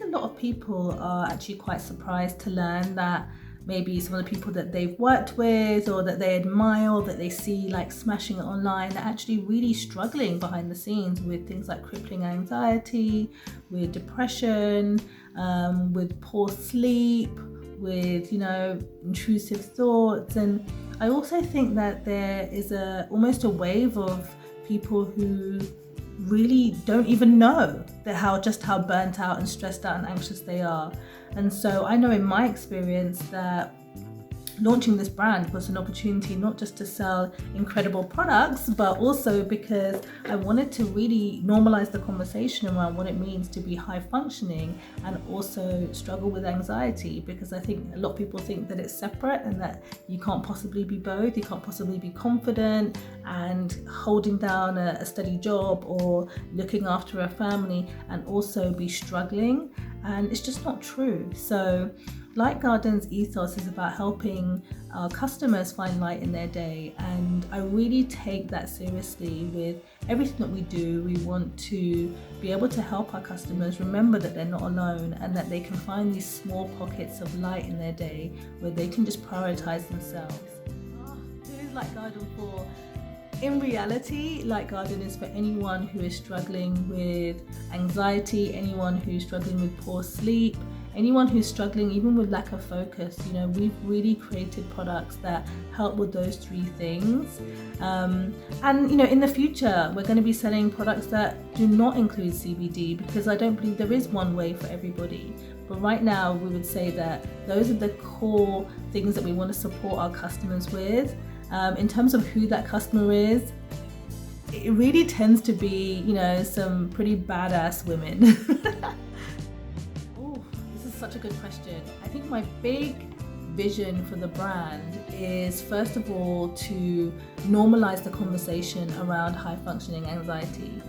think a lot of people are actually quite surprised to learn that maybe some of the people that they've worked with or that they admire or that they see like smashing it online are actually really struggling behind the scenes with things like crippling anxiety, with depression, with poor sleep, with, intrusive thoughts. And I also think that there is almost a wave of people who really don't even know just how burnt out and stressed out and anxious they are. And so I know in my experience that launching this brand was an opportunity not just to sell incredible products, but also because I wanted to really normalize the conversation around what it means to be high functioning and also struggle with anxiety, because I think a lot of people think that it's separate and that you can't possibly be both. You can't possibly be confident and holding down a steady job or looking after a family and also be struggling, and it's just not true. So Light Garden's ethos is about helping our customers find light in their day, and I really take that seriously with everything that we do. We want to be able to help our customers remember that they're not alone and that they can find these small pockets of light in their day where they can just prioritize themselves. Who is Light Garden for? In reality, Light Garden is for anyone who is struggling with anxiety, anyone who's struggling with poor sleep, anyone who's struggling even with lack of focus. We've really created products that help with those three things. And in the future, we're going to be selling products that do not include CBD, because I don't believe there is one way for everybody. But right now, we would say that those are the core things that we want to support our customers with. In terms of who that customer is, it really tends to be, some pretty badass women. This is such a good question. I think my big vision for the brand is, first of all, to normalize the conversation around high functioning anxiety.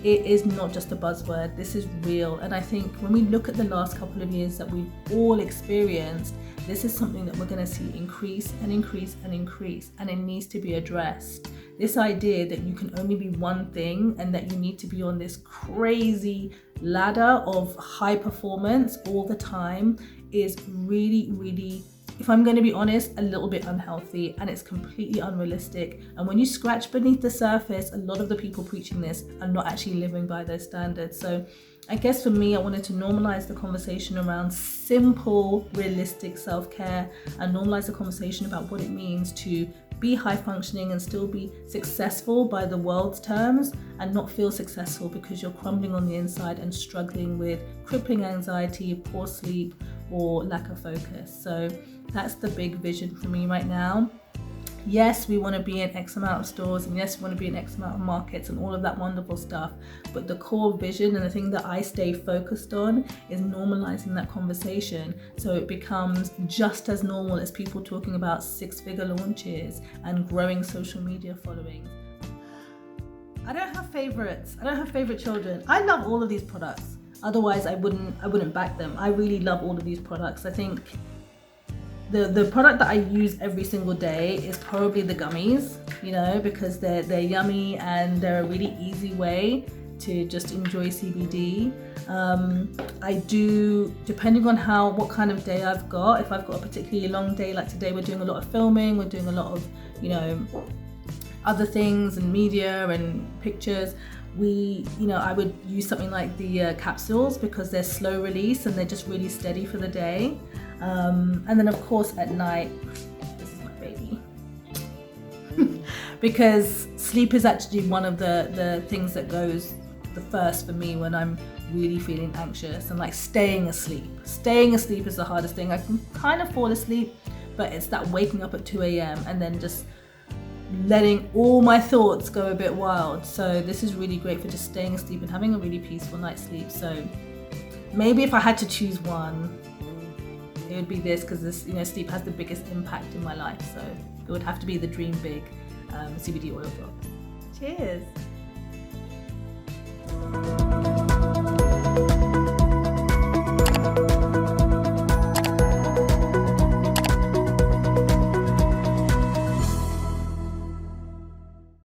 It is not just a buzzword, this is real. And I think when we look at the last couple of years that we've all experienced, this is something that we're going to see increase and increase and increase, and it needs to be addressed. This idea that you can only be one thing and that you need to be on this crazy ladder of high performance all the time is really, really, if I'm going to be honest, a little bit unhealthy, and it's completely unrealistic. And when you scratch beneath the surface, a lot of the people preaching this are not actually living by those standards. So I guess for me, I wanted to normalize the conversation around simple, realistic self-care and normalize the conversation about what it means to be high functioning and still be successful by the world's terms, and not feel successful because you're crumbling on the inside and struggling with crippling anxiety, poor sleep, or lack of focus. So that's the big vision for me right now. Yes, we want to be in X amount of stores, and yes, we want to be in X amount of markets and all of that wonderful stuff. But the core vision and the thing that I stay focused on is normalizing that conversation so it becomes just as normal as people talking about 6-figure launches and growing social media followings. I don't have favorites. I don't have favorite children. I love all of these products. Otherwise, I wouldn't back them. I really love all of these products. I think the product that I use every single day is probably the gummies, because they're yummy and they're a really easy way to just enjoy CBD. I do, depending on what kind of day I've got, if I've got a particularly long day, like today we're doing a lot of filming, we're doing a lot of, other things and media and pictures. I would use something like the capsules because they're slow release and they're just really steady for the day. And then of course at night, this is my baby. Because sleep is actually one of the things that goes the first for me when I'm really feeling anxious, and like staying asleep. Staying asleep is the hardest thing. I can kind of fall asleep, but it's that waking up at 2 a.m. and then just letting all my thoughts go a bit wild. So this is really great for just staying asleep and having a really peaceful night's sleep. So maybe if I had to choose one, it would be this, because this, sleep has the biggest impact in my life. So it would have to be the Dream Big CBD oil drop. Cheers.